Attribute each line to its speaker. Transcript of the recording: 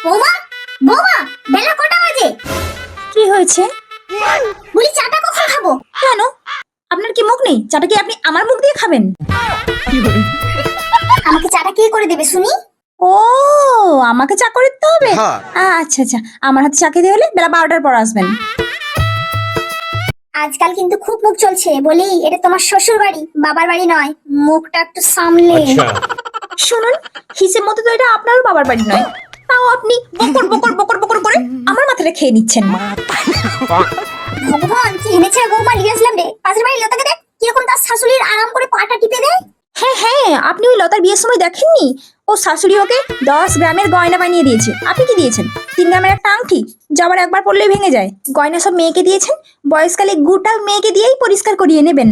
Speaker 1: বৌমা, বৌমা, বেলা কটা বাজে?
Speaker 2: কি হয়েছে?
Speaker 1: বলি চাটা কখন খাবো?
Speaker 2: কেন, আপনার কি মুখ নেই? চাটা কি আপনি আমার মুখ দিয়ে খাবেন?
Speaker 1: আমাকে চাটা কে করে দেবে শুনি?
Speaker 2: ও, আমাকে চা করে দিতে হবে? আচ্ছা আচ্ছা, আমার হাতে চা খেতে হলে বেলা 12টার পর আসবেন।
Speaker 1: আজকাল কিন্তু খুব মুখ চলছে, বলি এটা তোমার শ্বশুর বাড়ি, বাবার বাড়ি নয়। মুখটা একটু সামলে।
Speaker 2: শুনুন, হিসেব মতো তো এটা আপনারও বাবার বাড়ি নয়, তাও আপনি বকর বকর বকর বকর করে আমার মাথাটা খেয়ে নিচ্ছেন।
Speaker 1: ভগবান, কি হেনেছে বৌমা, নিয়ে আসলাম রে। পাশের বাড়ির লতাকে দেখ কিরকম তার শাশুড়ির আরাম করে পাটা টিপে দেয়।
Speaker 2: হ্যাঁ হ্যাঁ, আপনি ওই লতার বিয়ের সময় দেখেননি? ও শাশুড়ি ওকে 10 গ্রামের গয়না বানিয়ে দিয়েছে। আপনি কি দিয়েছেন? 3 গ্রামের একটা আংটি, যাবার একবার পরলেই ভেঙে যায়। গয়না সব মেয়েকে দিয়েছেন, বয়সকালে গোটা মেয়েকে দিয়েই পরিষ্কার করিয়ে নেবেন।